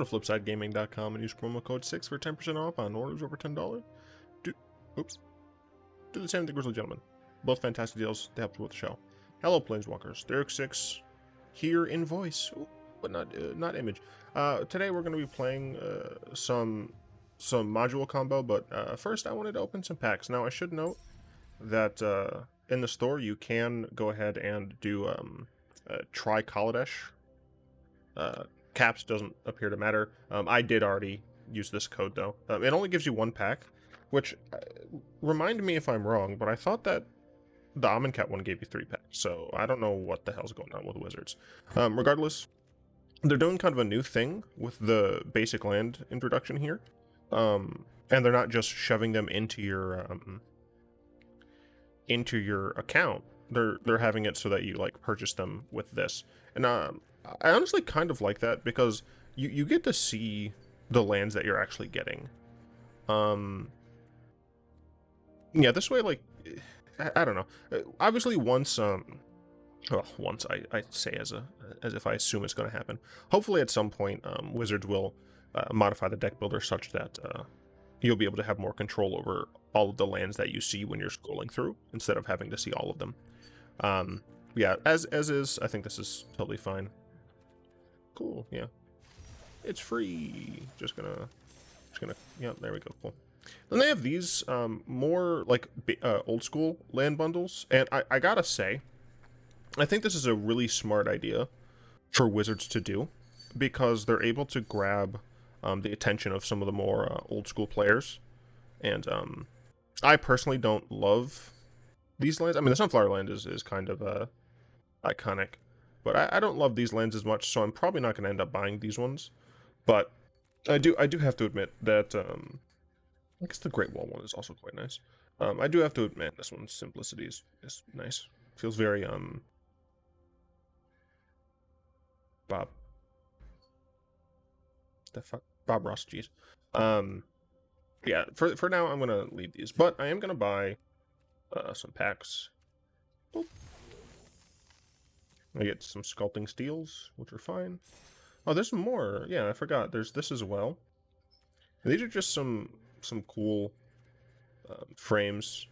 Go to flipsidegaming.com and use promo code 6 for 10% off on orders over $10. Do the same thing, Grizzly Gentlemen. Both fantastic deals to help with the show. Hello, Planeswalkers. Derek6 here in voice, but not image. Today we're going to be playing some module combo, but first I wanted to open some packs. Now I should note that in the store you can go ahead and do try Kaladesh. Caps doesn't appear to matter. I did already use this code though. It only gives you one pack, which remind me if I'm wrong, but I thought that the Amonkhet one gave you 3 packs, so I don't know what the hell's going on with Wizards. Regardless, they're doing kind of a new thing with the basic land introduction here, and they're not just shoving them into your account. They're having it so that you like purchase them with this, and I honestly kind of like that because you get to see the lands that you're actually getting. Yeah, this way, like, I don't know. Obviously, once I say as if I assume it's going to happen. Hopefully, at some point, Wizards will modify the deck builder such that you'll be able to have more control over all of the lands that you see when you're scrolling through, instead of having to see all of them. Yeah, as is, I think this is totally fine. Cool, yeah. It's free. Just gonna, yeah, there we go, cool. Then they have these more like old school land bundles, and I gotta say, I think this is a really smart idea for Wizards to do, because they're able to grab the attention of some of the more old school players. And I personally don't love these lands. I mean, the Sunflower land is kind of iconic, but I don't love these lands as much, so I'm probably not going to end up buying these ones. But I do have to admit that I guess the Great Wall one is also quite nice. I do have to admit this one's simplicity is nice. Feels very Bob Ross, jeez. Yeah, for now I'm gonna leave these, but I am gonna buy some packs. Boop. I get some Sculpting Steels, which are fine. Oh, there's more. Yeah, I forgot. There's this as well. These are just some cool frames.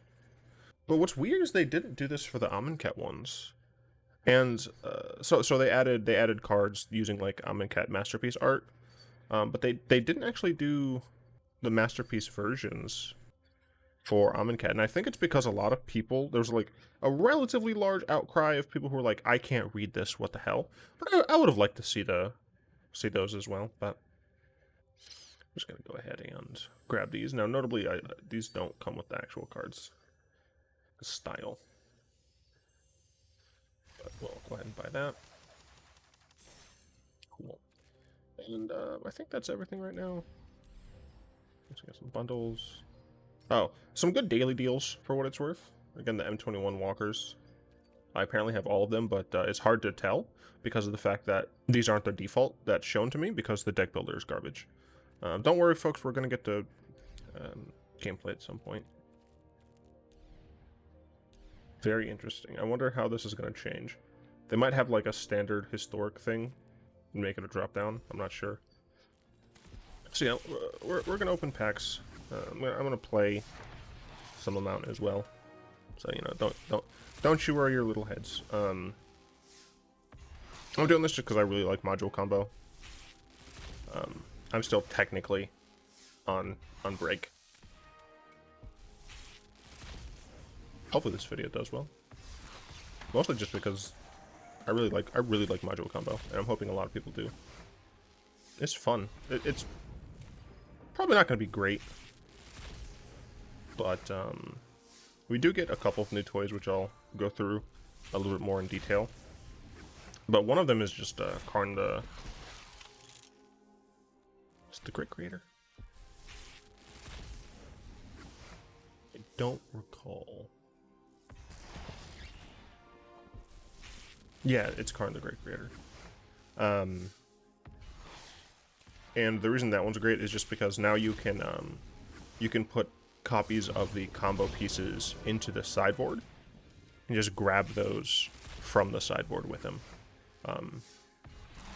But what's weird is they didn't do this for the Amonkhet ones. And so they added cards using like Amonkhet Masterpiece art. But they didn't actually do the Masterpiece versions for Amonkhet. And I think it's because a lot of people, there's like a relatively large outcry of people who are like, I can't read this, what the hell? But I would have liked to see those as well, but I'm just going to go ahead and grab these. Now, notably, these don't come with the actual cards style. But we'll go ahead and buy that. Cool. And I think that's everything right now. Let's get some bundles. Oh, some good daily deals for what it's worth. Again, the M21 walkers. I apparently have all of them, but it's hard to tell because of the fact that these aren't the default that's shown to me because the deck builder is garbage. Don't worry, folks, we're going to get to gameplay at some point. Very interesting. I wonder how this is going to change. They might have like a standard historic thing and make it a drop down. I'm not sure. So yeah, we're going to open packs. I'm going to play some amount as well. So, you know, don't you worry your little heads. I'm doing this just because I really like module combo. I'm still technically on break. Hopefully this video does well. Mostly just because I really like module combo, and I'm hoping a lot of people do. It's fun. It's probably not going to be great, but we do get a couple of new toys, which I'll go through a little bit more in detail. But one of them is just Karn the Great Creator. I don't recall. Yeah, it's Karn the Great Creator. And the reason that one's great is just because now you can put copies of the combo pieces into the sideboard and just grab those from the sideboard with him.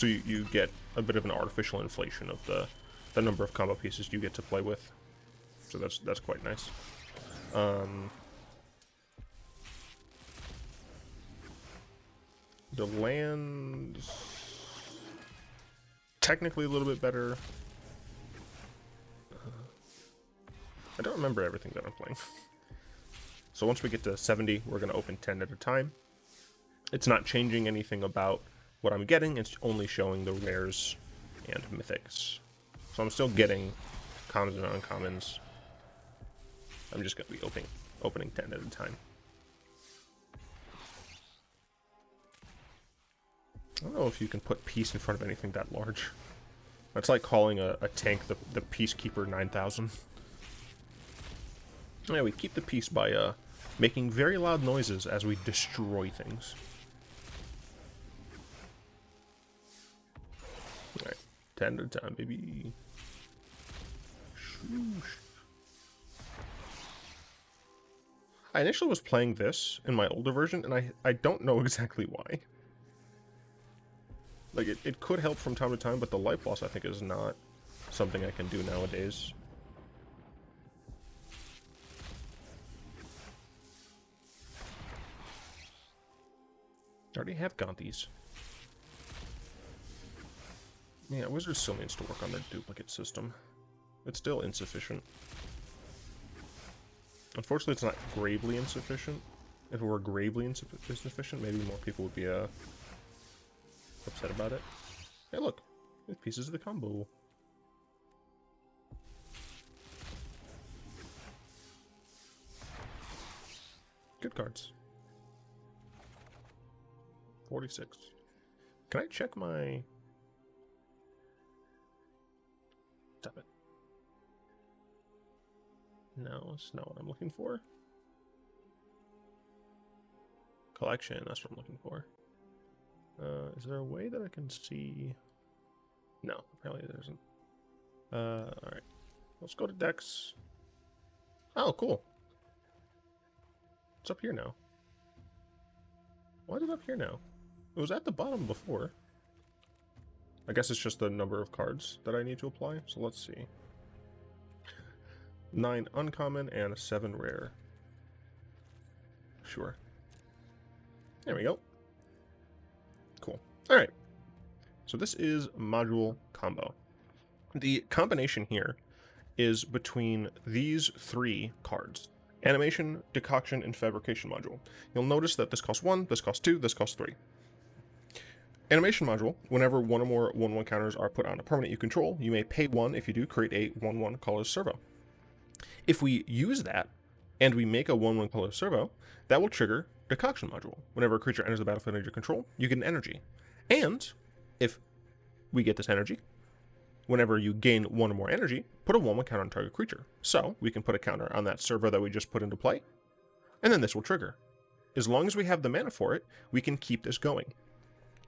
So you get a bit of an artificial inflation of the number of combo pieces you get to play with. So that's quite nice. The lands technically a little bit better. I don't remember everything that I'm playing. So once we get to 70, we're going to open 10 at a time. It's not changing anything about what I'm getting, it's only showing the rares and mythics. So I'm still getting commons and uncommons. I'm just going to be opening 10 at a time. I don't know if you can put peace in front of anything that large. That's like calling a tank the Peacekeeper 9000. Yeah, we keep the peace by making very loud noises as we destroy things. Alright, 10 at a time, baby. Shoosh. I initially was playing this in my older version, and I don't know exactly why. Like, it could help from time to time, but the life loss, I think, is not something I can do nowadays. I already have Gonthis. Yeah, Wizard still needs to work on their duplicate system. It's still insufficient. Unfortunately, it's not gravely insufficient. If it were gravely insufficient, maybe more people would be upset about it. Hey, look, there's pieces of the combo. Good cards. 46. Can I check my... Stop it. No, it's not what I'm looking for. Collection, that's what I'm looking for. Is there a way that I can see? No, apparently there isn't. Alright. Let's go to decks. Oh, cool. It's up here now. Why is it up here now? It was at the bottom before. I guess it's just the number of cards that I need to apply. So let's see. 9 uncommon and 7 rare. Sure. There we go. Cool. Alright. So this is module combo. The combination here is between these 3 cards. Animation, Decoction, and Fabrication Module. You'll notice that this costs 1, this costs 2, this costs 3. Animation Module, whenever one or more 1/1 counters are put on a permanent you control, you may pay 1. If you do, create a 1/1 colorless servo. If we use that, and we make a 1/1 colorless servo, that will trigger Decoction Module. Whenever a creature enters the battlefield under your control, you get an energy. And if we get this energy, whenever you gain 1 or more energy, put a 1/1 counter on target creature. So we can put a counter on that servo that we just put into play, and then this will trigger. As long as we have the mana for it, we can keep this going.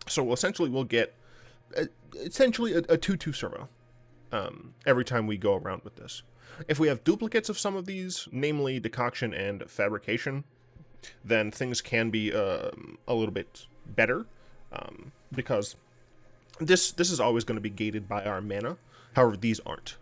So essentially we'll get a 2/2 servo every time we go around with this. If we have duplicates of some of these, namely Decoction and Fabrication, then things can be a little bit better, because this is always going to be gated by our mana. However, these aren't.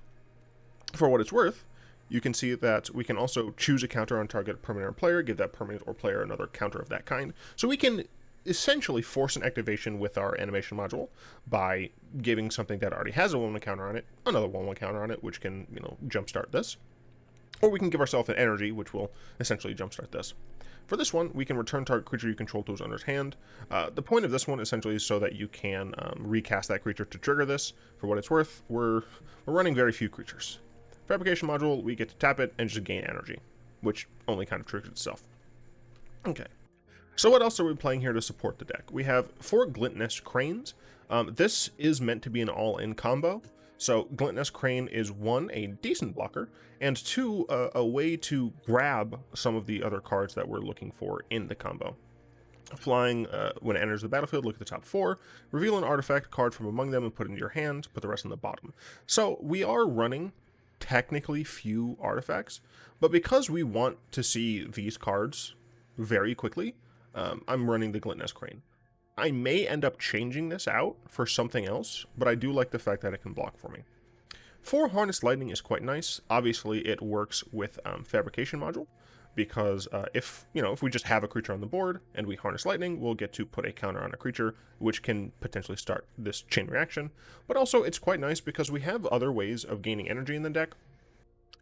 For what it's worth, you can see that we can also choose a counter on target permanent or player, give that permanent or player another counter of that kind. So we can essentially force an activation with our animation module by giving something that already has a 1/1 counter on it another 1/1 counter on it, which can, jumpstart this. Or we can give ourselves an energy, which will essentially jumpstart this. For this one, we can return target creature you control to its owner's hand. The point of this one essentially is so that you can recast that creature to trigger this. For what it's worth, we're running very few creatures. Fabrication Module, we get to tap it and just gain energy, which only kind of triggers itself. Okay. So what else are we playing here to support the deck? We have 4 Glint-Nest Cranes. This is meant to be an all-in combo. So Glint-Nest Crane is 1, a decent blocker, and 2, a way to grab some of the other cards that we're looking for in the combo. Flying, when it enters the battlefield, look at the top 4, reveal an artifact card from among them and put it in your hand, put the rest in the bottom. So we are running technically few artifacts, but because we want to see these cards very quickly, I'm running the Glint-Nest Crane. I may end up changing this out for something else, but I do like the fact that it can block for me. 4 Harness Lightning is quite nice. Obviously, it works with Fabrication Module, because if we just have a creature on the board and we Harness Lightning, we'll get to put a counter on a creature, which can potentially start this chain reaction. But also, it's quite nice because we have other ways of gaining energy in the deck,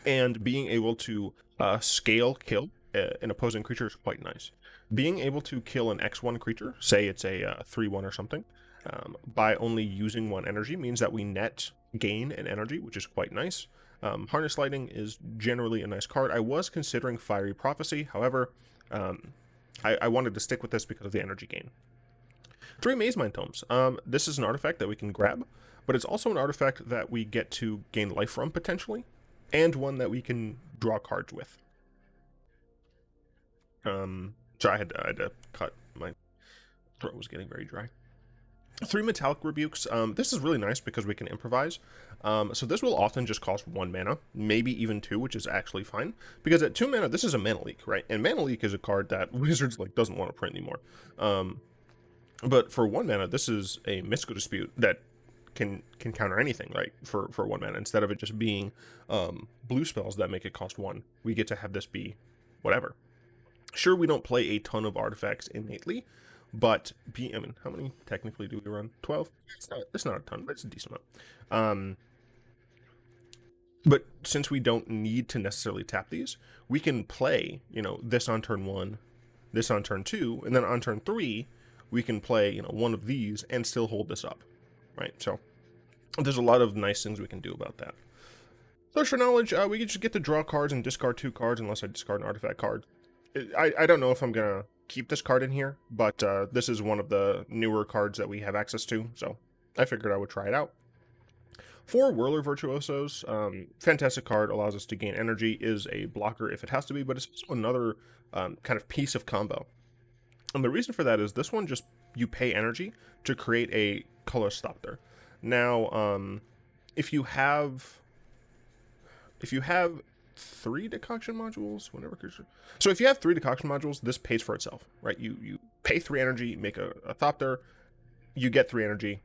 and being able to scale kill an opposing creature is quite nice. Being able to kill an X1 creature, say it's a 3/1 or something, by only using 1 energy means that we net gain an energy, which is quite nice. Harness Lightning is generally a nice card. I was considering Fiery Prophecy, however, I wanted to stick with this because of the energy gain. 3 Mazemind Tomes. This is an artifact that we can grab, but it's also an artifact that we get to gain life from, potentially, and one that we can draw cards with. So I had to cut, my throat was getting very dry. 3 Metallic Rebukes. This is really nice because we can improvise. So this will often just cost 1 mana, maybe even 2, which is actually fine. Because at 2 mana, this is a mana leak, right? And mana leak is a card that Wizards doesn't want to print anymore. But for 1 mana, this is a Mystical Dispute that can counter anything, right? For 1 mana, instead of it just being blue spells that make it cost 1, we get to have this be whatever. Sure, we don't play a ton of artifacts innately, but I mean, how many technically do we run? 12? It's not a ton, but it's a decent amount. But since we don't need to necessarily tap these, we can play, this on turn 1, this on turn 2, and then on turn 3, we can play, one of these and still hold this up, right? So there's a lot of nice things we can do about that. Thirst for Knowledge, we can just get to draw cards and discard 2 cards unless I discard an artifact card. I don't know if I'm going to keep this card in here, but this is one of the newer cards that we have access to, so I figured I would try it out. 4 Whirler Virtuosos, fantastic card, allows us to gain energy, is a blocker if it has to be, but it's also another kind of piece of combo. And the reason for that is this one just, you pay energy to create a color stopper. Now, if you have 3 Decoction Modules, whenever creature. So if you have 3 Decoction Modules, this pays for itself, right? You pay 3 energy, make a Thopter, you get 3 energy,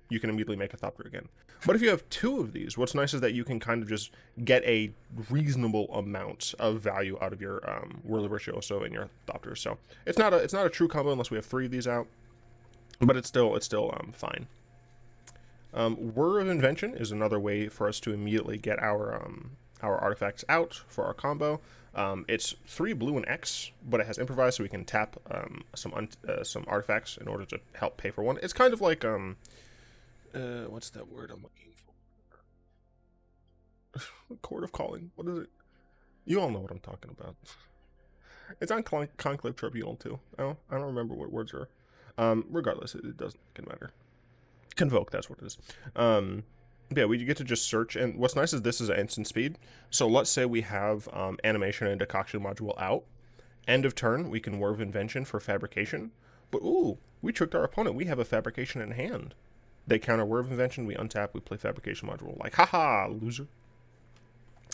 you can immediately make a Thopter again. But if you have 2 of these, what's nice is that you can kind of just get a reasonable amount of value out of your Whirler Virtuoso and your Thopters. So it's not a true combo unless we have 3 of these out, but it's still fine. Whir of Invention is another way for us to immediately get our artifacts out for our combo. It's 3 blue and X, but it has improvise, so we can tap some artifacts in order to help pay for 1. It's kind of like what's that word I'm looking for? Court of Calling. What is it? You all know what I'm talking about. It's on Conclave Tribunal too. Oh, I don't remember what words are. Regardless, it doesn't matter. Convoke, that's what it is. Yeah, we get to just search, and what's nice is this is an instant speed. So let's say we have animation and Decoction Module out. End of turn, we can Whir of Invention for Fabrication. But ooh, we tricked our opponent. We have a Fabrication in hand. They counter Whir of Invention, we untap, we play Fabrication Module. Like, haha, loser.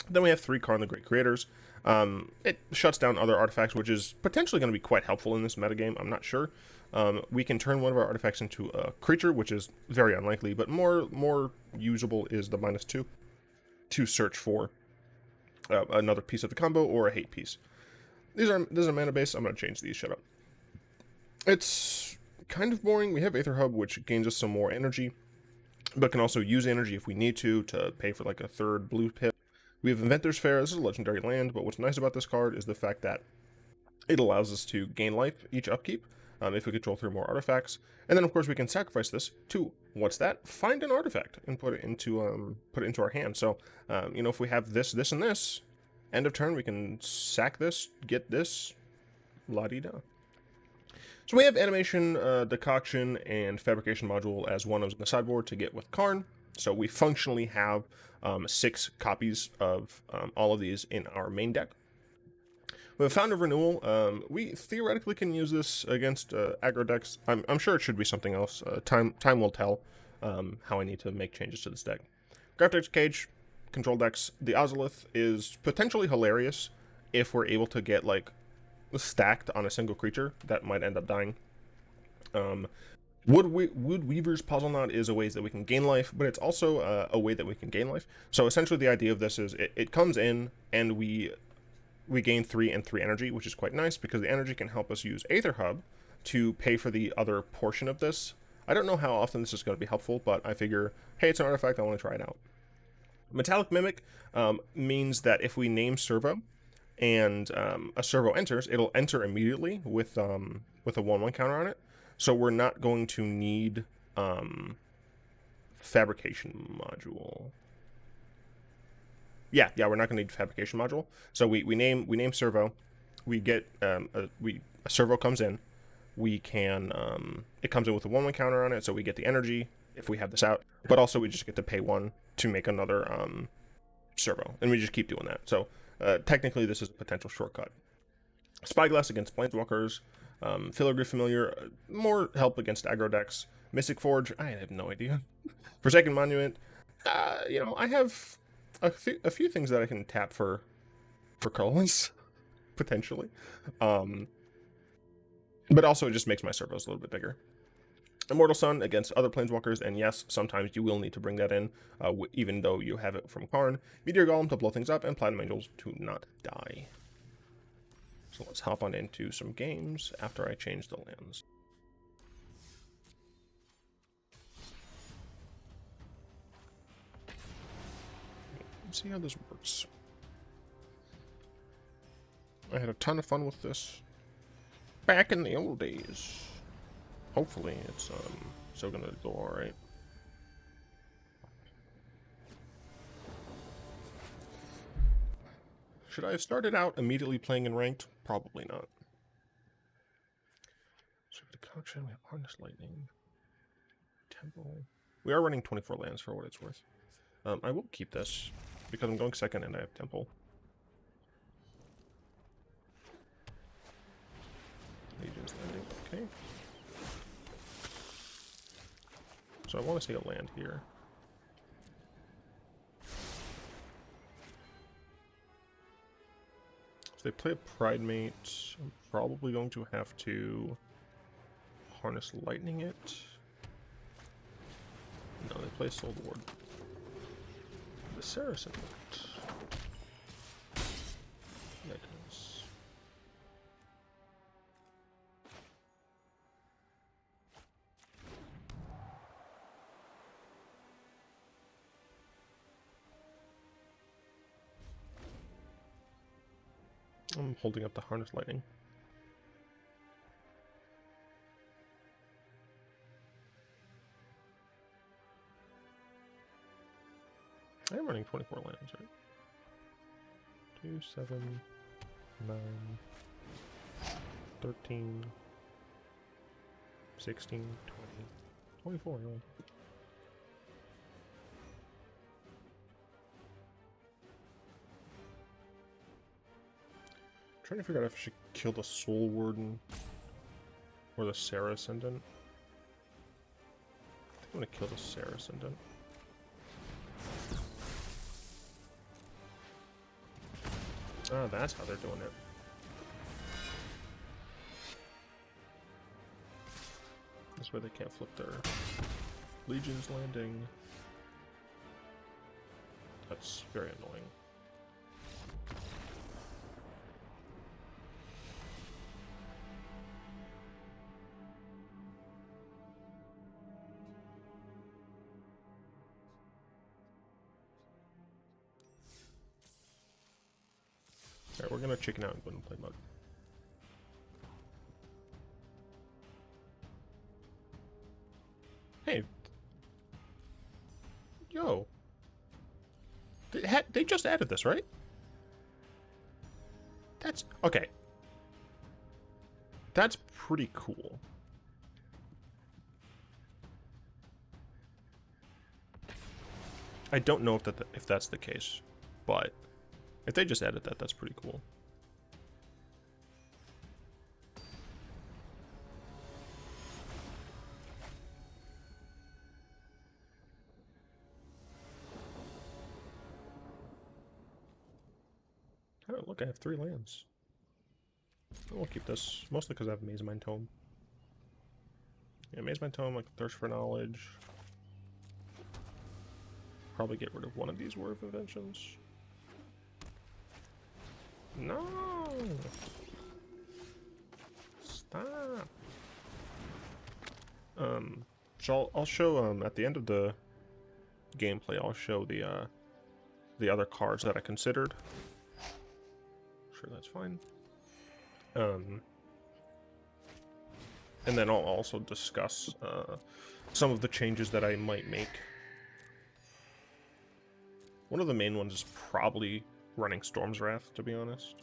Then we have 3 Karn the Great Creators. It shuts down other artifacts, which is potentially going to be quite helpful in this metagame. I'm not sure. We can turn one of our artifacts into a creature, which is very unlikely, but more usable is the -2 to search for another piece of the combo or a hate piece. This is a mana base. I'm going to change these. Shut up. It's kind of boring. We have Aether Hub, which gains us some more energy, but can also use energy if we need to pay for like a 3rd blue pip. We have Inventors Fair. This is a legendary land, but what's nice about this card is the fact that it allows us to gain life each upkeep if we control 3 more artifacts. And then, of course, we can sacrifice this to, what's that? Find an artifact and put it into our hand. So, if we have this, and this, end of turn, we can sack this, get this, la-di-da. So we have animation, Decoction, and Fabrication Module as one of the sideboard to get with Karn. So we functionally have 6 copies of all of these in our main deck. With Fountain of Renewal, we theoretically can use this against aggro decks. I'm sure it should be something else. Time will tell how I need to make changes to this deck. Grafdigger's Cage, control decks. The Ozolith is potentially hilarious if we're able to get, like, stacked on a single creature that might end up dying. Wood Weaver's Puzzle Knot is a way that we can gain life, but it's also a way that we can gain life. So essentially the idea of this is it comes in and we gain 3 and 3 energy, which is quite nice because the energy can help us use Aether Hub to pay for the other portion of this. I don't know how often this is going to be helpful, but I figure, hey, it's an artifact, I want to try it out. Metallic Mimic means that if we name Servo and a Servo enters, it'll enter immediately with a 1/1 counter on it. So we're not going to need Fabrication Module. Yeah, we're not going to need Fabrication Module. So we name Servo, we get a Servo comes in, we can it comes in with a 1/1 counter on it, so we get the energy if we have this out, but also we just get to pay 1 to make another Servo, and we just keep doing that. So technically this is a potential shortcut. Spyglass against Planeswalkers, Filigree Familiar, more help against aggro decks. Mystic Forge, I have no idea. Forsaken Monument, you know, I have a few things that I can tap for colorless, potentially. But also it just makes my servos a little bit bigger. Immortal Sun against other Planeswalkers, and yes, sometimes you will need to bring that in, even though you have it from Karn. Meteor Golem to blow things up, and Platinum Angels to not die. So let's hop on into some games after I change the lands. Let's see how this works. I had a ton of fun with this back in the old days. Hopefully it's still gonna go alright. Should I have started out immediately playing in ranked? Probably not. So Decoction, we have Harness Lightning, Temple. We are running 24 lands for what it's worth. I will keep this because I'm going second and I have Temple. Legion's Landing, okay. So I want to see a land here. If they play a Pride Mate, I'm probably going to have to Harness Lightning it. No, they play Soul Ward. The Saracen Ward. Nice. I'm holding up the Harness Lightning. I am running 24 lands, right? 2, 7, 9, 13, 16, 20, 24, yeah. Trying to figure out if I should kill the Soul Warden or the Serra Ascendant. I think I'm gonna kill the Serra Ascendant. Ah, that's how they're doing it. This way they can't flip their Legion's Landing. That's very annoying. Alright, we're gonna chicken out and go and play mud. Hey. Yo. They just added this, right? That's... okay. That's pretty cool. I don't know if that's the case, but... if they just added that, that's pretty cool. Oh, look, I have 3 lands. I will keep this, mostly because I have Mazemind Tome. Yeah, Mazemind Tome, like Thirst for Knowledge. Probably get rid of one of these Whir of Inventions. No! Stop! So I'll show, at the end of the gameplay, I'll show the other cards that I considered. Sure, that's fine. And then I'll also discuss some of the changes that I might make. One of the main ones is probably running Storm's Wrath, to be honest.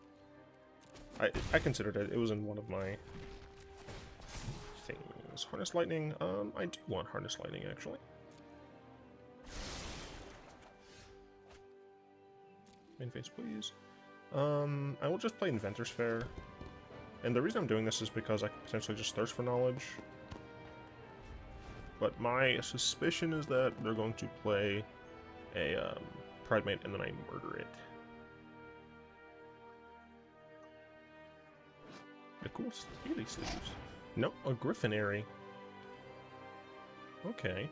I considered it. It was in one of my things. Harness Lightning. I do want Harness Lightning, actually. Main phase, please. I will just play Inventors Fair. And the reason I'm doing this is because I could potentially just Thirst for Knowledge. But my suspicion is that they're going to play a Pridemate and then I murder it. The cool Steely Sleeves. No, a Griffinary. Okay.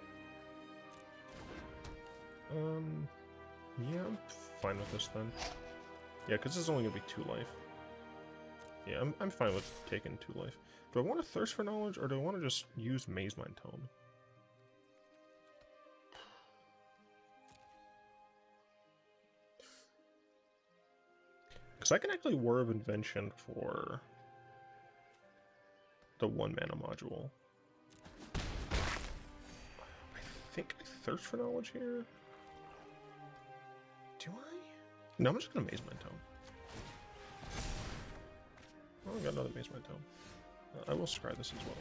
Yeah, I'm fine with this then. Yeah, because this is only going to be 2 life. Yeah, I'm fine with taking 2 life. Do I want to Thirst for Knowledge, or do I want to just use Mazemind Tome? Because I can actually Whir of Invention for the 1-mana module. I think I Thirst for Knowledge here. Do I? No, I'm just going to Mazemind Tome. Oh, I got another Mazemind Tome. I will scry this as well.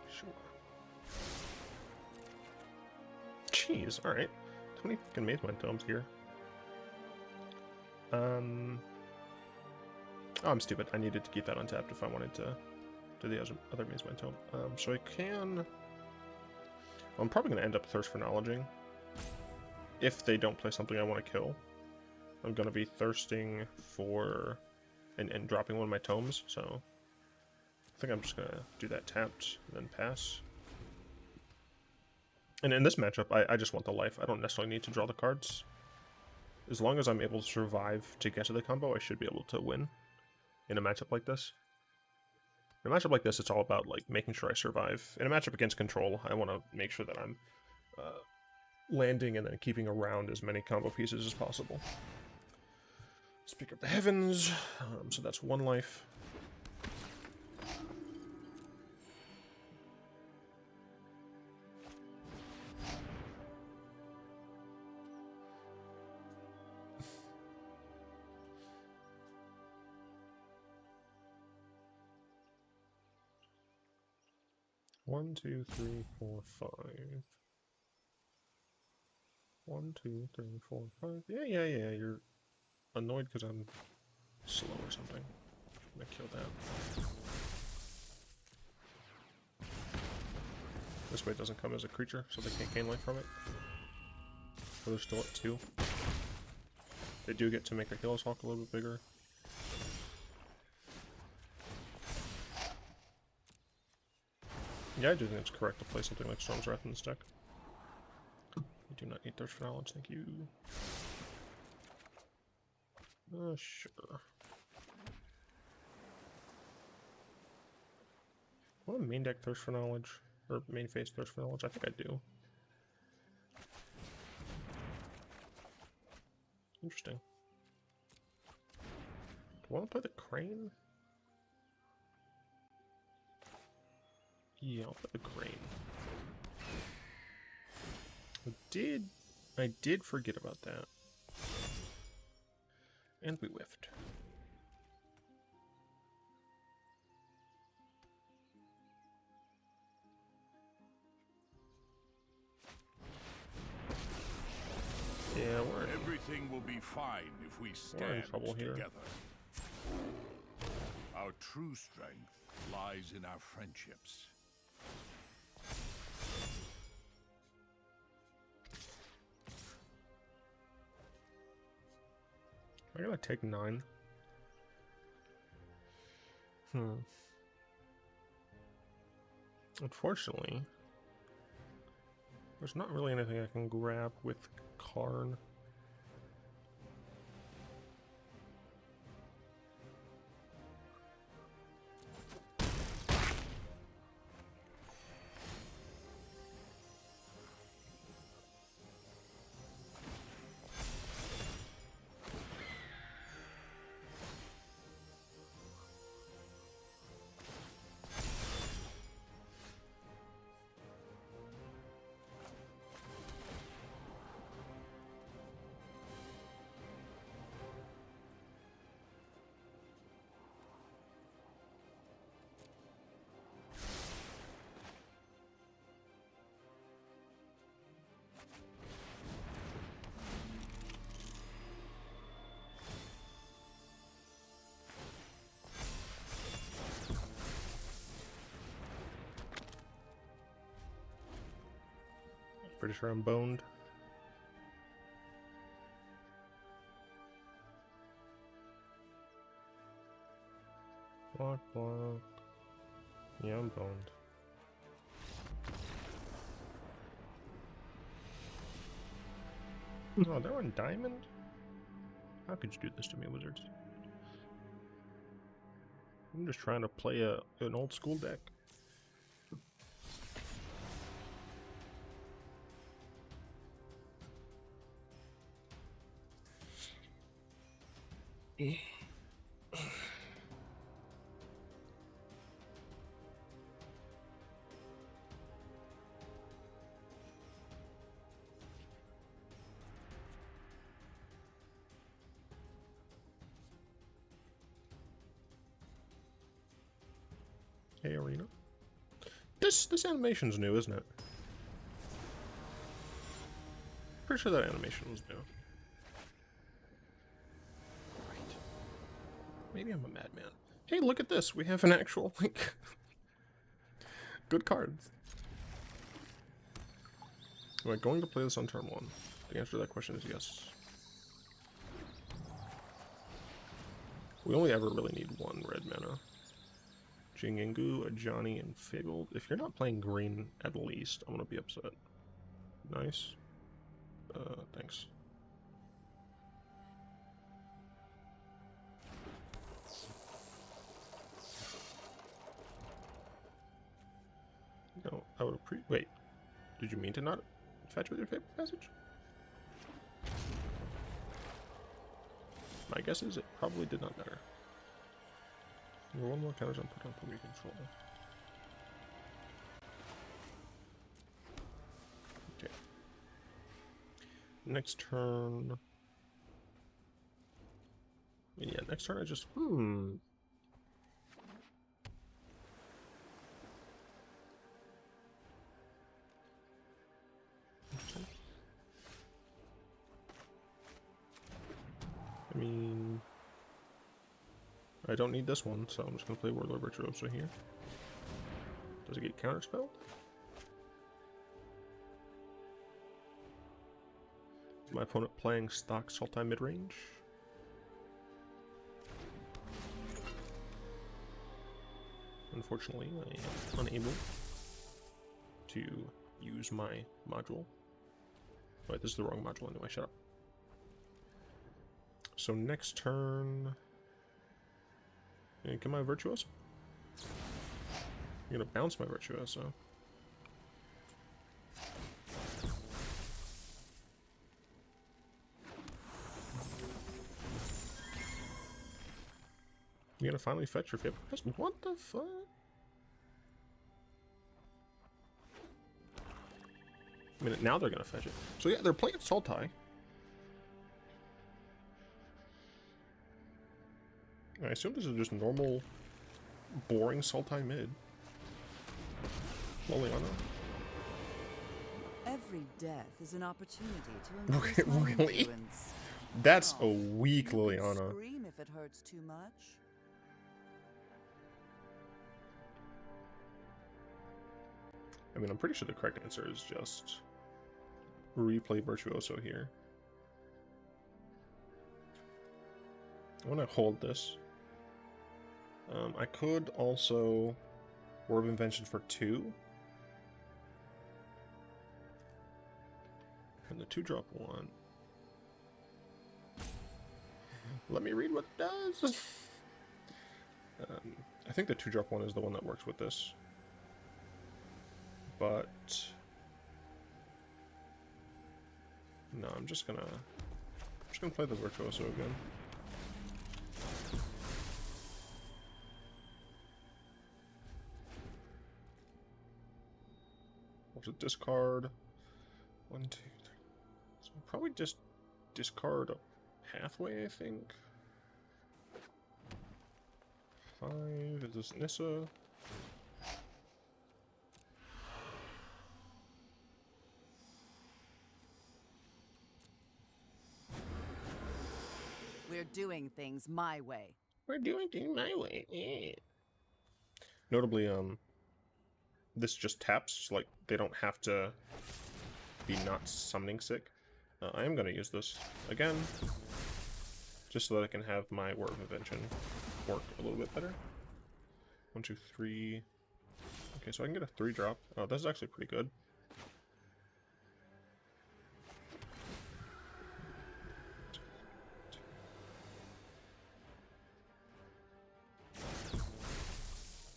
Sure. Jeez, alright. 20 fucking Mazemind Tomes here. Oh, I'm stupid. I needed to keep that untapped if I wanted to do the other Mazemind Tome. So I can... I'm probably going to end up Thirst for Knowledging. If they don't play something I want to kill. I'm going to be thirsting for... and dropping one of my tomes, so... I think I'm just going to do that tapped, and then pass. And in this matchup, I just want the life. I don't necessarily need to draw the cards. As long as I'm able to survive to get to the combo, I should be able to win in a matchup like this. In a matchup like this, it's all about like making sure I survive. In a matchup against control, I want to make sure that I'm landing and then keeping around as many combo pieces as possible. Speak of the Heavens. So that's 1 life. One, 2, 3, 4, 5. 1, 2, 3, 4, 5. Yeah. You're annoyed because I'm slow or something. I'm gonna kill that. This way it doesn't come as a creature, so they can't gain life from it. So they're still at 2. They do get to make a Healer's Hawk a little bit bigger. Yeah, I do think it's correct to play something like Storm's Wrath in this deck. You do not need Thirst for Knowledge, thank you. Sure. Want a main deck Thirst for Knowledge? Or main phase Thirst for Knowledge? I think I do. Interesting. Do I want to play the Crane? Yeah, I'll play the Crane. I did forget about that. And we whiffed. Yeah, Everything will be fine if we stand trouble here. together. Our true strength lies in our friendships. I gotta take 9. Unfortunately, there's not really anything I can grab with Karn. Pretty sure I'm boned. Block, block. Yeah, I'm boned. Oh, they're on diamond? How could you do this to me, wizards? I'm just trying to play an old school deck. Hey, Arena. This animation's new, isn't it? Pretty sure that animation was new. Right. Maybe I'm a madman. Hey, look at this. We have an actual, like, good cards. Am I going to play this on turn 1? The answer to that question is yes. We only ever really need 1 red mana. Jingingu, a Johnny, and Figgled. If you're not playing green, at least, I'm gonna be upset. Nice. Thanks. No, I would wait. Did you mean to not fetch with your paper passage? My guess is it probably did not matter. One more counters on put on we control. Okay. Next turn. Yeah, next turn I just Interesting. I mean, I don't need this one, so I'm just going to play Whirler Virtuoso here. Does it get counterspelled? Is my opponent playing stock Sultai Mid-range? Unfortunately, I am unable to use my module. Wait, this is the wrong module anyway, shut up. So next turn... Get my Virtuoso. I'm gonna bounce my Virtuoso. You're gonna finally fetch your Fabrication. What the fuck? I mean, now they're gonna fetch it. So yeah, they're playing Sultai. I assume this is just normal, boring Sultai Mid. Loliana. Every death is an opportunity to increase my Really? influence. That's a Oh, weak you can Liliana. scream if it hurts too much. I mean, I'm pretty sure the correct answer is just replay Virtuoso here. I want to hold this. I could also Whir of Invention for 2. And the 2-drop one. Let me read what it does. I think the 2-drop one is the one that works with this. But no, I'm just gonna play the Virtuoso again. What's a discard? 1, 2, 3. So I'll probably just discard a Pathway, I think. 5, is this Nissa? We're doing things my way. We're doing things my way. Yeah. Notably, this just taps, like, they don't have to be not summoning sick. I am going to use this again, just so that I can have my Whir of Invention work a little bit better. 1, 2, 3. Okay, so I can get a 3-drop. Oh, this is actually pretty good.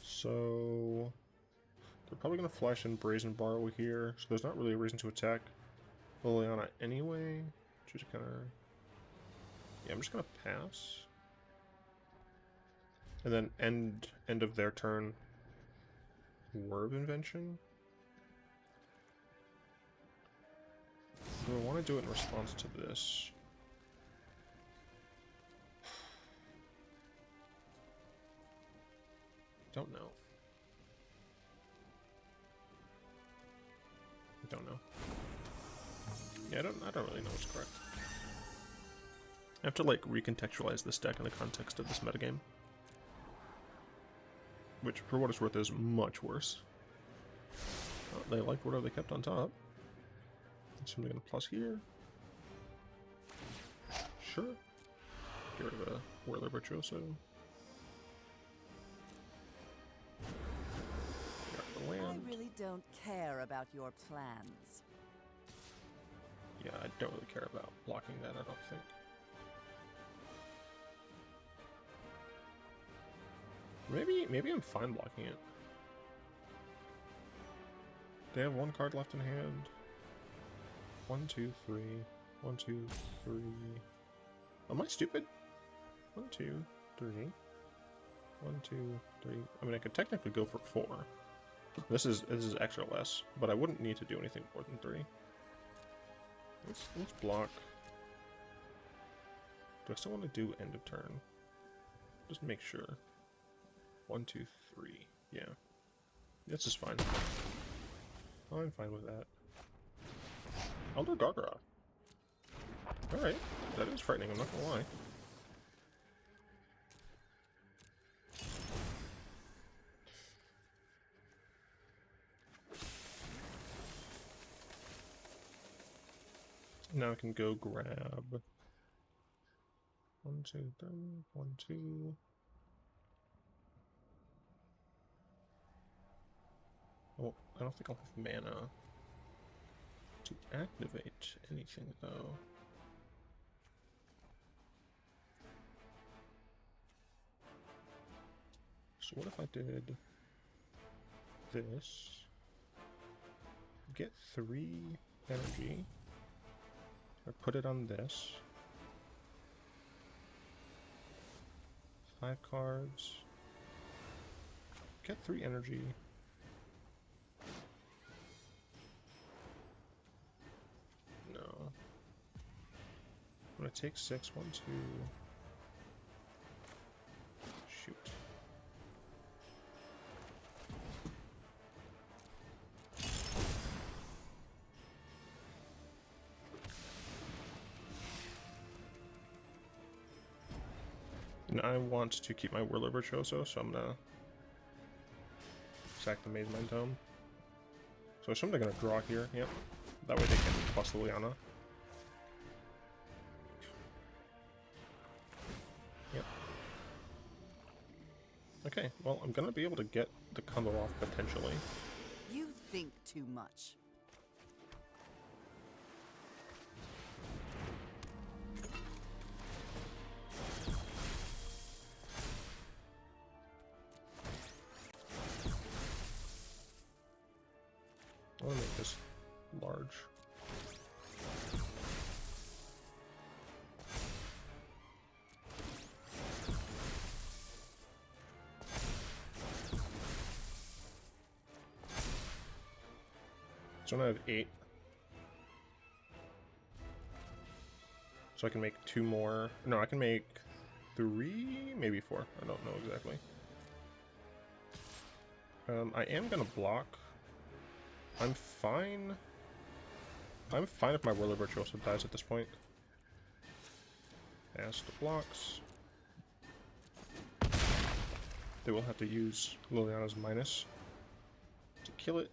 So they're probably going to flash in Brazen Borrow here, so there's not really a reason to attack Liliana anyway. Just kind of... Yeah, I'm just going to pass. And then end of their turn, Whir of Invention. So I want to do it in response to this. Don't know. Don't know. Yeah, I don't really know what's correct. I have to like recontextualize this deck in the context of this metagame. Which, for what it's worth, is much worse. They liked whatever they kept on top. So I'm gonna plus here. Sure. Get rid of a Whirler Virtuoso. I really don't care about your plans. Yeah, I don't really care about blocking that, I don't think. Maybe I'm fine blocking it. They have 1 card left in hand. 1, 2, 3. 1, 2, 3. Am I stupid? 1, 2, 3. 1, 2, 3. I mean, I could technically go for 4. This is extra less, but I wouldn't need to do anything more than 3. Let's block. Do I still want to do end of turn? Just make sure. 1, 2, 3. Yeah. This is fine. I'm fine with that. Elder Gargara. Alright. That is frightening, I'm not gonna lie. Now I can go grab 1, 2, 3, 1, 2. Oh, I don't think I'll have mana to activate anything though. So what if I did this? Get 3 energy. I put it on this. 5 cards. Get 3 energy. No. I'm gonna take 6. 1, 2. Shoot. And I want to keep my Whirler Virtuoso, so I'm gonna sack the Mazemind Tome. So I assume they're gonna draw here, yep. That way they can plus Liliana. Yep. Okay, well, I'm gonna be able to get the combo off potentially. You think too much. I want to make this large. So I have 8. So I can make 2 more. No, I can make 3, maybe 4. I don't know exactly. I am gonna block. I'm fine. I'm fine if my Whirler Virtuoso dies at this point. Cast the blocks. They will have to use Liliana's minus to kill it.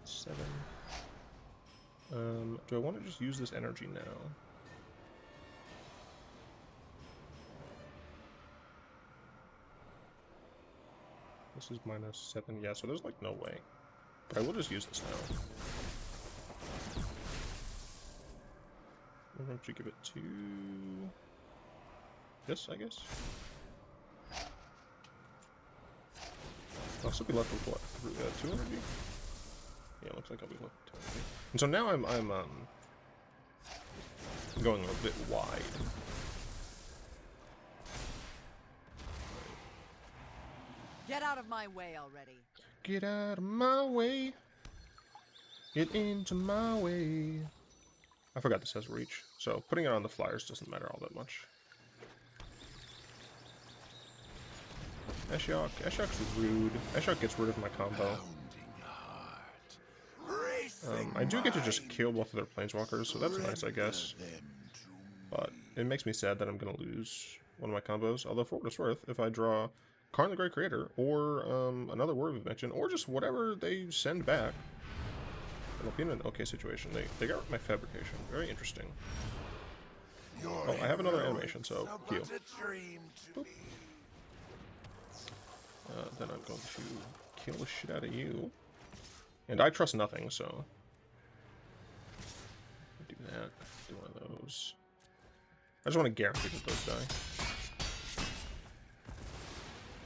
7. Do I want to just use this energy now? This is minus 7. Yeah, so there's like no way. But I will just use this now. Why don't you give it to this, I guess? I'll still be left with what? 2 energy? Yeah, looks like I'll be left with 2 energy. And so now I'm going a bit wide. Get out of my way already. Get out of my way. Get into my way. I forgot this has reach, so putting it on the flyers doesn't matter all that much. Ashiok. Ashiok's rude. Ashiok gets rid of my combo. I do get to just kill both of their planeswalkers, so that's nice, I guess. But it makes me sad that I'm going to lose one of my combos. Although, for what it's worth, if I draw Karn the Great Creator, or another Whir of Invention, or just whatever they send back, it'll be in an okay situation. They got my Fabrication. Very interesting. Oh, I have another animation, so heal. Boop. Then I'm going to kill the shit out of you. And I trust nothing, so... do that. Do one of those. I just want to guarantee that those die.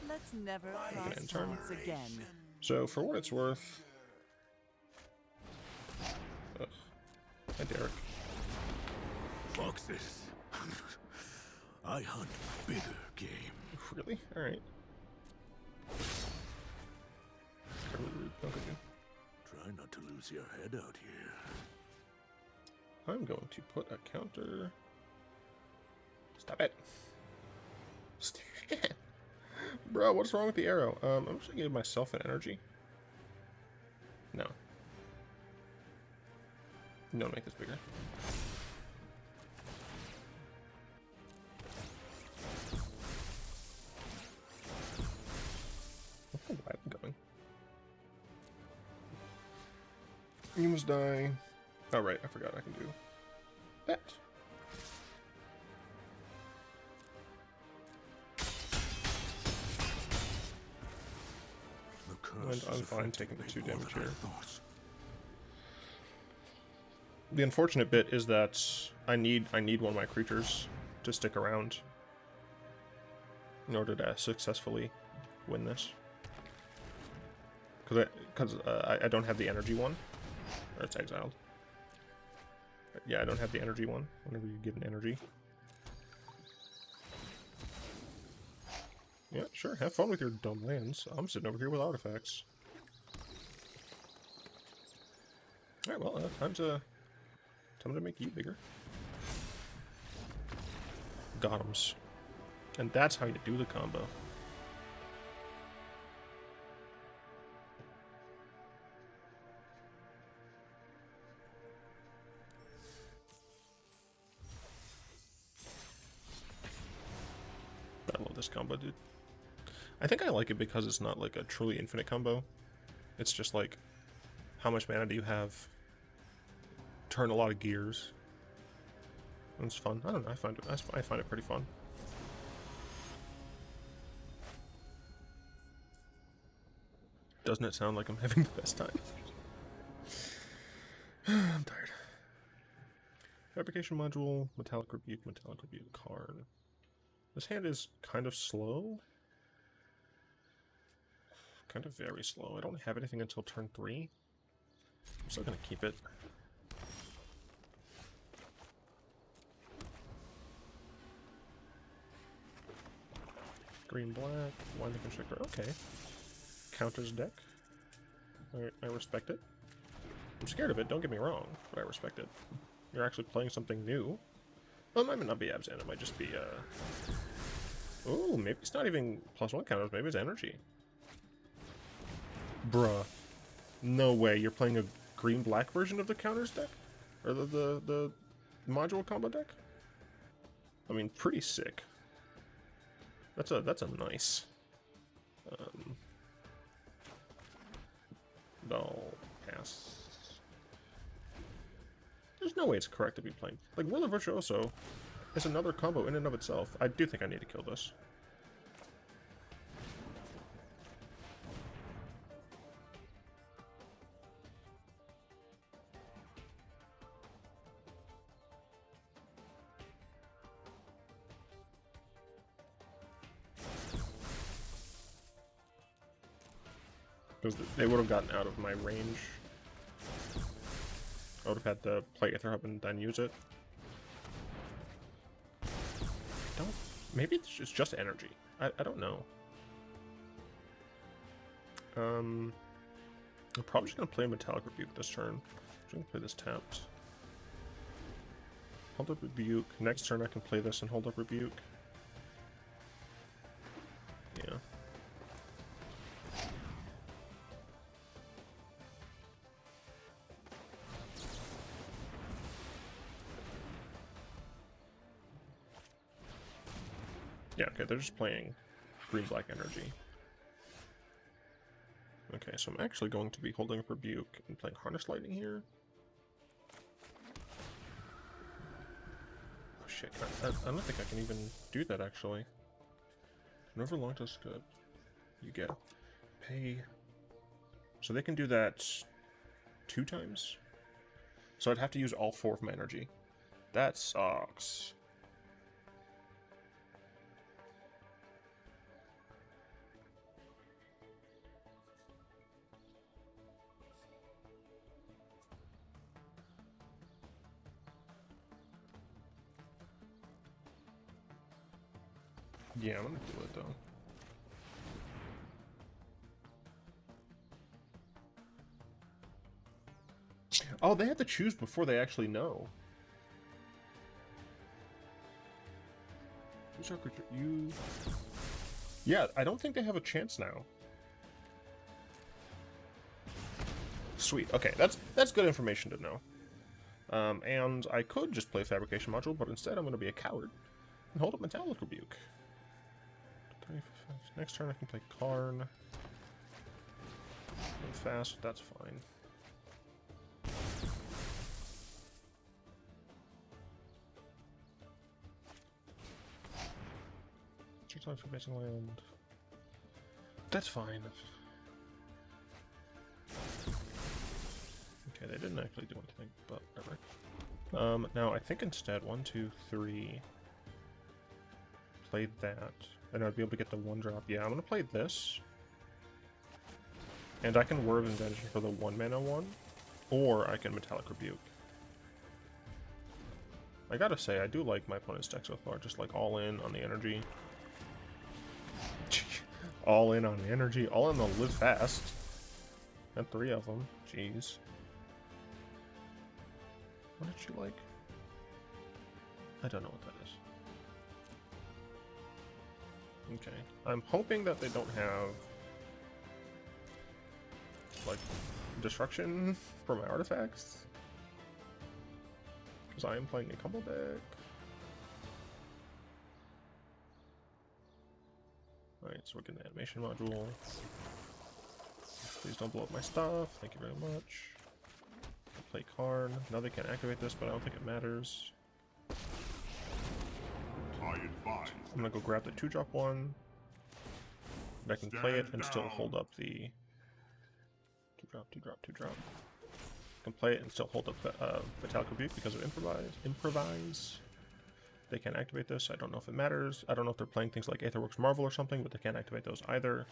Let's never cross end turn. paths again. So, for what it's worth... Ugh. Hi, Derek. Foxes. I hunt bigger game. Really? Alright. Don't go, Try not to lose your head out here. I'm going to put a counter. Stop it. Stop it. Bro, what's wrong with the arrow? I'm just gonna give myself an energy. No. No, make this bigger. Look how wide I'm going. You must die. Oh, right, I forgot I can do that. And I'm fine taking the 2 damage here. The unfortunate bit is that I need one of my creatures to stick around in order to successfully win this. Because I don't have the energy one. Or it's exiled. Yeah, I don't have the energy one. Whenever you get an energy. Yeah, sure. Have fun with your dumb lands. I'm sitting over here with artifacts. Alright, well, time to make you bigger. Got-ems. And that's how you do the combo. this combo, dude. I think I like it because it's not like a truly infinite combo. It's just like, how much mana do you have? Turn a lot of gears. It's fun. I don't know. I find it pretty fun. Doesn't it sound like I'm having the best time? I'm tired. Fabrication Module, Metallic Rebuke, Karn. This hand is kind of slow. Kind of very slow. I don't have anything until turn 3. I'm still gonna keep it. Green, black, Winding Constrictor. Okay. Counters deck. I respect it. I'm scared of it, don't get me wrong, but I respect it. You're actually playing something new. Well, it might not be Abzan, it might just be, ooh, maybe it's not even +1 counters, maybe it's energy. Bruh. No way, you're playing a green-black version of the counters deck? Or the module combo deck? I mean, pretty sick. That's a nice. No, pass. There's no way it's correct to be playing. Like, Whirler Virtuoso is another combo in and of itself. I do think I need to kill this. Because they would have gotten out of my range. I would have had to play Aether Hub and then use it. Maybe it's just energy. I don't know. I'm probably just gonna play Metallic Rebuke this turn. I'm just gonna play this tapped. Hold up Rebuke. Next turn I can play this and hold up Rebuke. Yeah. Yeah, okay, they're just playing green-black energy. Okay, so I'm actually going to be holding up Rebuke and playing Harness Lightning here. Oh shit, I don't think I can even do that, actually. Whenever long to scope, you get pay. So they can do that 2 times? So I'd have to use all 4 of my energy. That sucks. Yeah, I'm gonna do it though. Oh, they have to choose before they actually know. You... Yeah, I don't think they have a chance now. Sweet. Okay, that's good information to know. And I could just play Fabrication Module, but instead I'm going to be a coward and hold up Metallic Rebuke. Next turn I can play Karn. Fast, that's fine. Time for basic land. That's fine. Okay, they didn't actually do anything, but whatever. Now I think instead 1, 2, 3. Play that, and I'd be able to get the 1-drop. Yeah, I'm gonna play this, and I can Whir of Invention for the 1-mana one, or I can Metallic Rebuke. I gotta say, I do like my opponent's deck so far, just like all in on the energy. All in on the energy, all in the live fast. And 3 of them, jeez. What did you like? I don't know what that is. Okay, I'm hoping that they don't have like destruction for my artifacts, because I am playing a combo deck. Alright, so we're getting the animation module. Please don't blow up my stuff. Thank you very much. Play Karn. Now they can activate this, but I don't think it matters. I'm gonna go grab the 2-drop one. I can play it and still hold up the 2-drop. I can play it and still hold up Metallic Rebuke because of improvise. They can't activate this. I don't know if it matters. I don't know if they're playing things like Aetherworks Marvel or something, but they can't activate those either.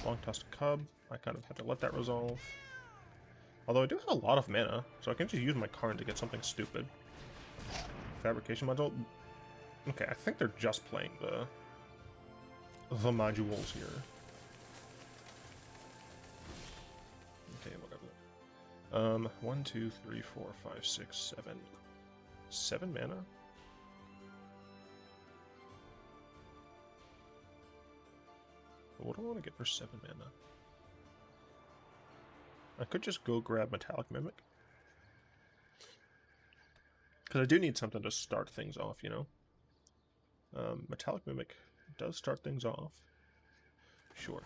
Long Tusk Cub. I kind of have to let that resolve. Although I do have a lot of mana, so I can just use my Karn to get something stupid. Fabrication Module. Okay, I think they're just playing the modules here. Okay, whatever. 1, 2, 3, 4, 5, 6, 7. 7 mana? What do I want to get for 7 mana? I could just go grab Metallic Mimic. Because I do need something to start things off, you know? Metallic Mimic does start things off. Sure,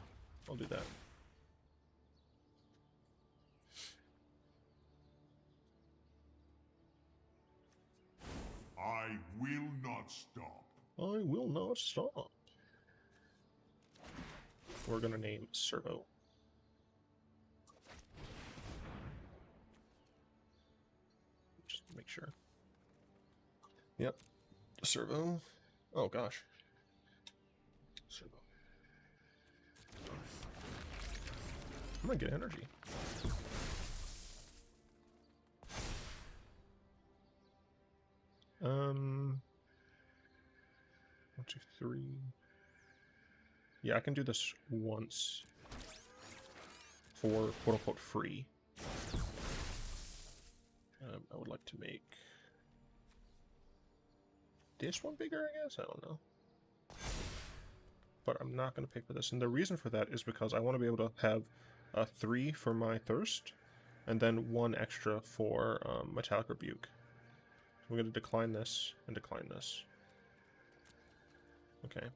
I'll do that. I will not stop. I will not stop. We're gonna name Servo. Just to make sure. Yep. Servo. Oh gosh. Servo. I'm gonna get energy. 1, 2, 3. Yeah, I can do this once for quote-unquote free. I would like to make this one bigger, I guess? I don't know. But I'm not going to pay for this. And the reason for that is because I want to be able to have 3 for my Thirst, and then 1 extra for Metallic Rebuke. So I'm going to decline this and decline this. Okay.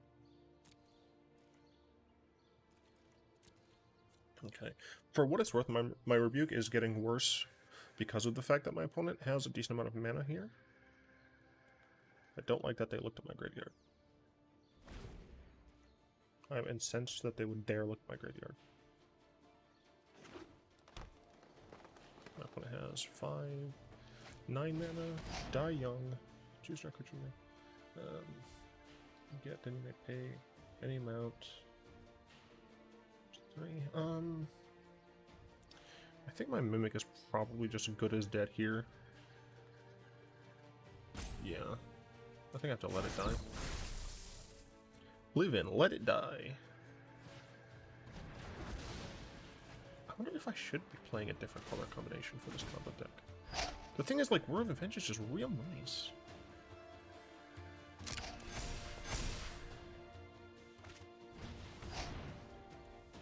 Okay. For what it's worth, my Rebuke is getting worse because of the fact that my opponent has a decent amount of mana here. I don't like that they looked at my graveyard. I'm incensed that they would dare look at my graveyard. My opponent has 5, 9 mana, die young, choose our creature. Get any may pay any amount. 3. I think my Mimic is probably just as good as dead here. Yeah. I think I have to let it die. Live in, let it die. I wonder if I should be playing a different color combination for this combo deck. The thing is, like, Whir of Invention is just real nice.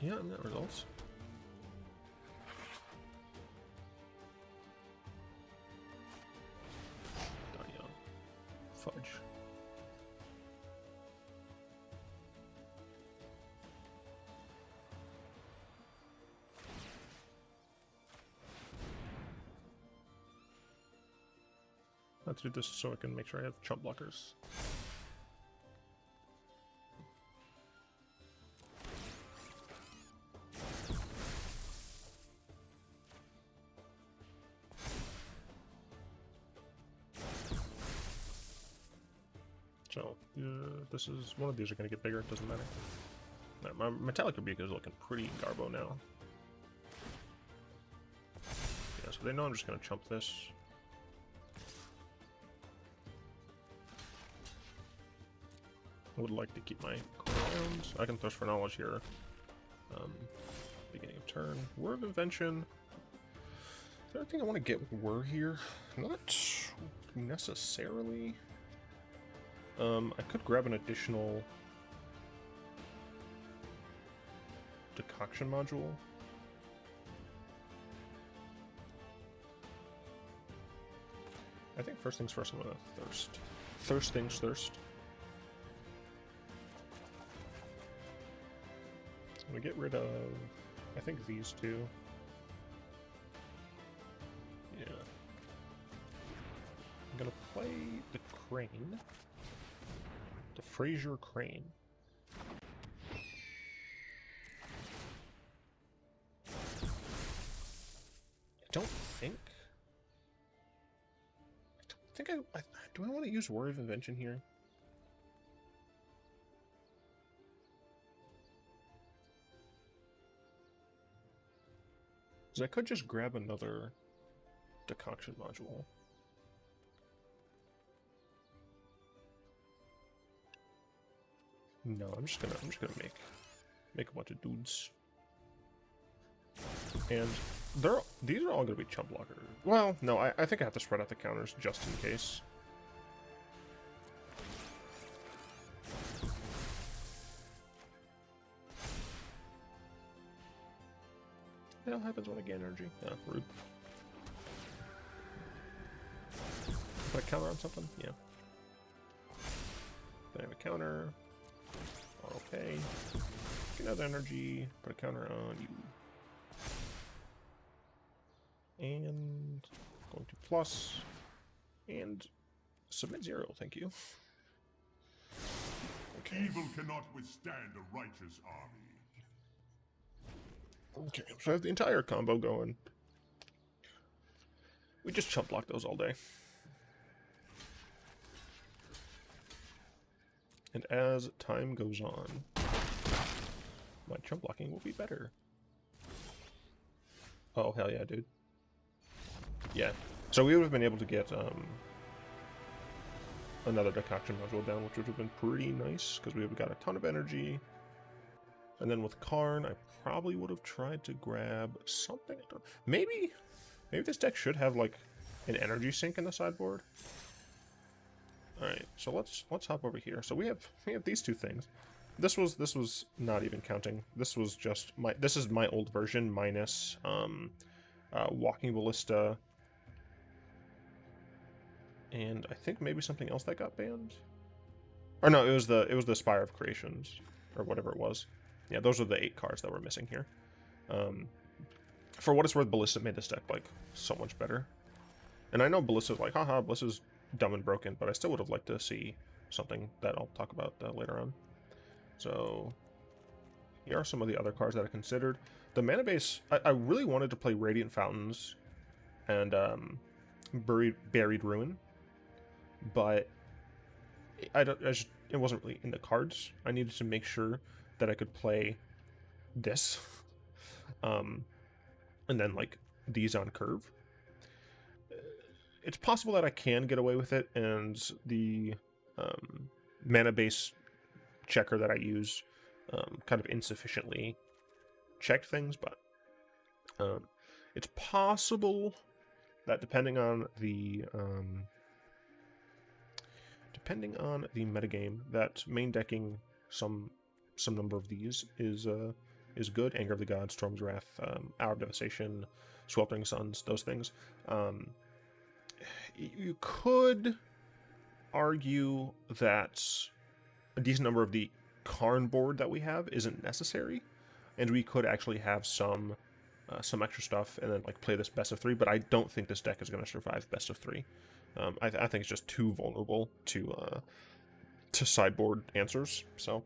Yeah, and that results. Fudge. Let's do this so I can make sure I have chump blockers. So, this is, one of these are going to get bigger, it doesn't matter. No, my Metallic Rebuke is looking pretty garbo now. Yeah, so they know I'm just going to chump this. I would like to keep my around. I can Thirst for Knowledge here. Beginning of turn. Whir of Invention. Is there anything I want to get with Whir here? Not necessarily. I could grab an additional Decoction Module. I think first things first, I'm gonna Thirst. Thirst things first. gonna get rid of, I think, these two. Yeah. I'm gonna play the Crane. The Fraser Crane. I don't think I do I want to use Whir of Invention here? Because I could just grab another Decoction Module. No, I'm just gonna make a bunch of dudes. And these are all gonna be chump blockers. Well, no, I think I have to spread out the counters just in case. What the hell happens when I gain energy? Yeah, rude. Put a counter on something? Yeah. Then I have a counter. Okay. Get another energy. Put a counter on you. And going to plus. And submit 0, thank you. Okay. Evil cannot withstand a righteous army. Okay, so I have the entire combo going. We just chump block those all day. And as time goes on, my chump blocking will be better. Oh, hell yeah, dude. Yeah. So we would have been able to get another Decoction Module down, which would have been pretty nice, because we would have got a ton of energy. And then with Karn, I probably would have tried to grab something. Maybe this deck should have like an energy sink in the sideboard. All right, so let's hop over here. So we have these two things. This was not even counting. This was just this is my old version minus Walking Ballista, and I think maybe something else that got banned. Or no, it was the Spire of Creations or whatever it was. Yeah, those are the 8 cards that we're missing here. For what it's worth, Ballista made this deck, like, so much better. And I know Ballista's like, haha, Ballista's dumb and broken, but I still would have liked to see something that I'll talk about later on. So, here are some of the other cards that I considered. The mana base, I really wanted to play Radiant Fountains and Buried Ruin, but it wasn't really in the cards. I needed to make sure that I could play this, and then like these on curve. It's possible that I can get away with it, and the mana base checker that I use kind of insufficiently checked things, but it's possible that depending on the metagame, that main decking some number of these is good. Anger of the Gods, Storm's Wrath, Hour of Devastation, Sweltering Suns, those things. You could argue that a decent number of the Karn board that we have isn't necessary, and we could actually have some extra stuff and then like play this best of 3. But I don't think this deck is going to survive best of 3. I think it's just too vulnerable to sideboard answers. So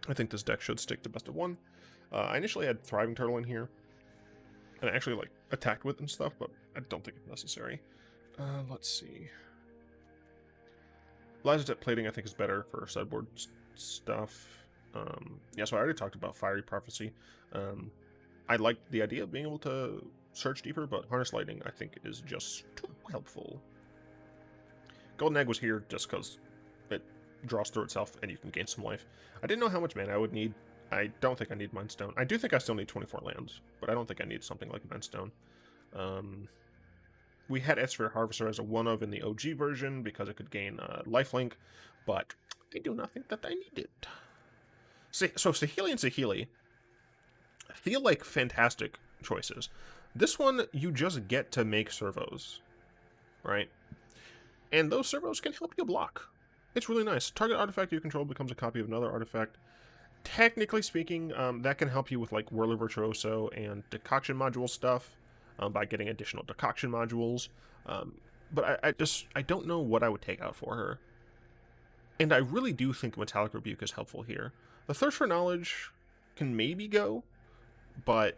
I think this deck should stick to best of 1. I initially had Thriving Turtle in here, and I actually like attacked with and stuff, but I don't think it's necessary. Let's see. Lyzet Plating I think is better for sideboard stuff. Yeah, so I already talked about Fiery Prophecy. I like the idea of being able to search deeper, but Harness Lightning I think is just too helpful. Golden Egg was here just because it draws through itself and you can gain some life. I didn't know how much mana I would need. I don't think I need Mind Stone. I do think I still need 24 lands, but I don't think I need something like Mind Stone. We had Esper Harvester as a one-of in the OG version because it could gain lifelink, but I do not think that I need it. So Saheeli and Saheeli feel like fantastic choices. This one, you just get to make servos, right? And those servos can help you block. It's really nice. Target artifact you control becomes a copy of another artifact. technically speaking, that can help you with like Whirler Virtuoso and Decoction Module stuff by getting additional Decoction Modules. But I don't know what I would take out for her. And I really do think Metallic Rebuke is helpful here. The Thirst for Knowledge can maybe go, but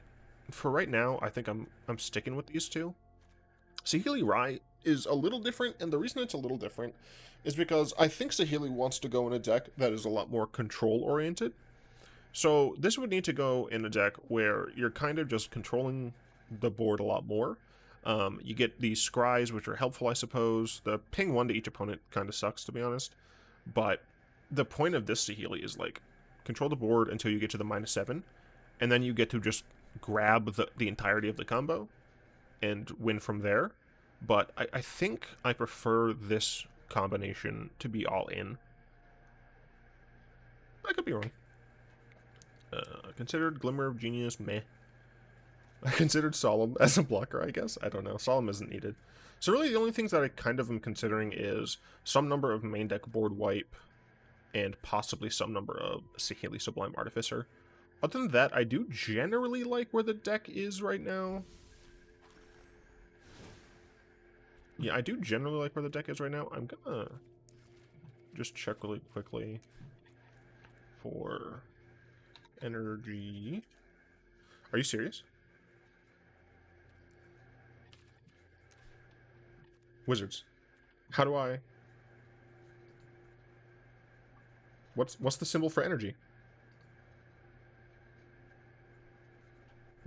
for right now, I think I'm sticking with these two. Saheeli Rai is a little different, and the reason it's a little different is because I think Saheeli wants to go in a deck that is a lot more control-oriented. So this would need to go in a deck where you're kind of just controlling the board a lot more. You get these scries, which are helpful, I suppose. The ping 1 to each opponent kind of sucks, to be honest. But the point of this Saheeli is, like, control the board until you get to the -7, and then you get to just grab the entirety of the combo and win from there. But I think I prefer this combination to be all in. I could be wrong. Considered Glimmer of Genius, meh. I considered Solemn as a blocker, I guess. I don't know. Solemn isn't needed. So really the only things that I kind of am considering is some number of main deck board wipe and possibly some number of Saheeli Sublime Artificer. Other than that, I do generally like where the deck is right now. Yeah, I do generally like where the deck is right now. I'm gonna just check really quickly for energy. Are you serious? Wizards. How do I... What's the symbol for energy?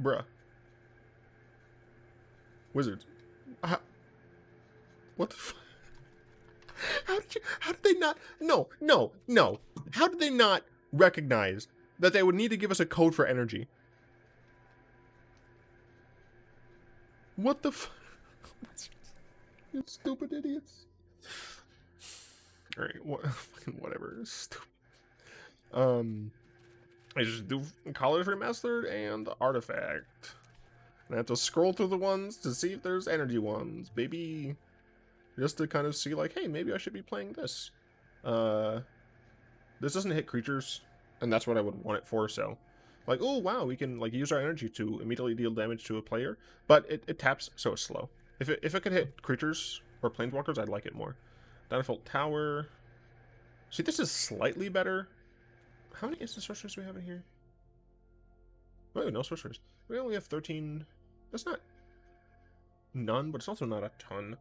Bruh. Wizards. What the fuck? How did they not... No. How did they not recognize that they would need to give us a code for energy? What the fuck? You stupid idiots. Alright, whatever. Stupid. I just do College Remastered and Artifact. And I have to scroll through the ones to see if there's energy ones, baby. Just to kind of see, like, hey, maybe I should be playing this. This doesn't hit creatures, and that's what I would want it for, so. Like, oh, wow, we can, like, use our energy to immediately deal damage to a player. But it taps, so it's slow. If it could hit creatures or planeswalkers, I'd like it more. Dynafalt Tower. See, this is slightly better. How many instant sorcerers do we have in here? Oh, no sorcerers. We only have 13. That's not none, but it's also not a ton.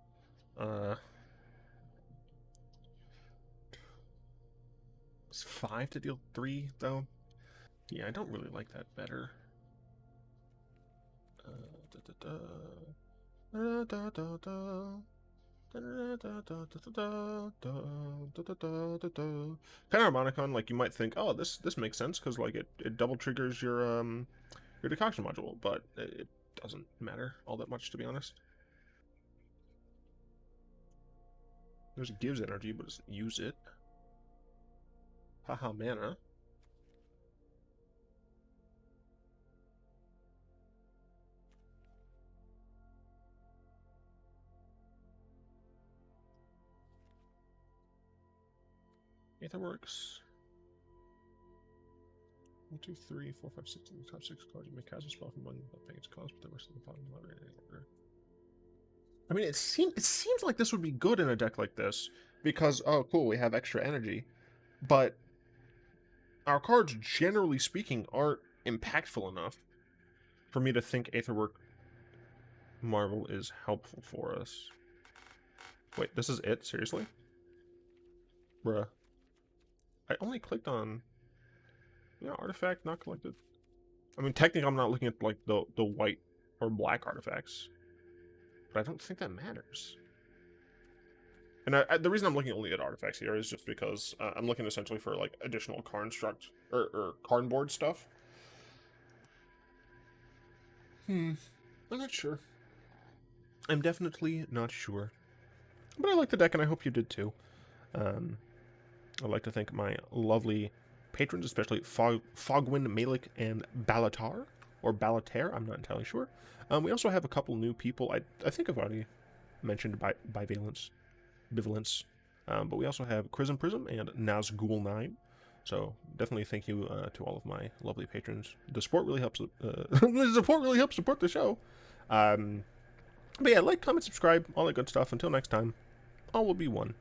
It's 5 to deal 3, though. Yeah, I don't really like that better. Panharmonicon, like, you might think, oh, this makes sense because like it double triggers your Decoction Module, but it doesn't matter all that much, to be honest. There's gives energy, but doesn't use it. Haha, mana. Aether works. 1, 2, 3, 4, 5, 6 in the top 6 cards. You may cast a spell from one without paying its cost, but the rest of the bottom not in any order. I mean, it seems like this would be good in a deck like this because, oh, cool, we have extra energy, but our cards, generally speaking, aren't impactful enough for me to think Aetherwork Marvel is helpful for us. Wait, this is it? Seriously? Bruh. I only clicked on... Yeah, artifact not collected. I mean, technically I'm not looking at, like, the white or black artifacts. But I don't think that matters. And the reason I'm looking only at artifacts here is just because I'm looking essentially for, like, additional Karn or Karn board stuff. I'm not sure. I'm definitely not sure. But I like the deck, and I hope you did too. I'd like to thank my lovely patrons, especially Fogwind, Malik, and Balatar. Or Balater, I'm not entirely sure. We also have a couple new people. I think I've already mentioned Bivalence. But we also have Prism and Nazgul 9. So definitely thank you to all of my lovely patrons. The support really helps. The support really helps support the show. But yeah, like, comment, subscribe, all that good stuff. Until next time, all will be one.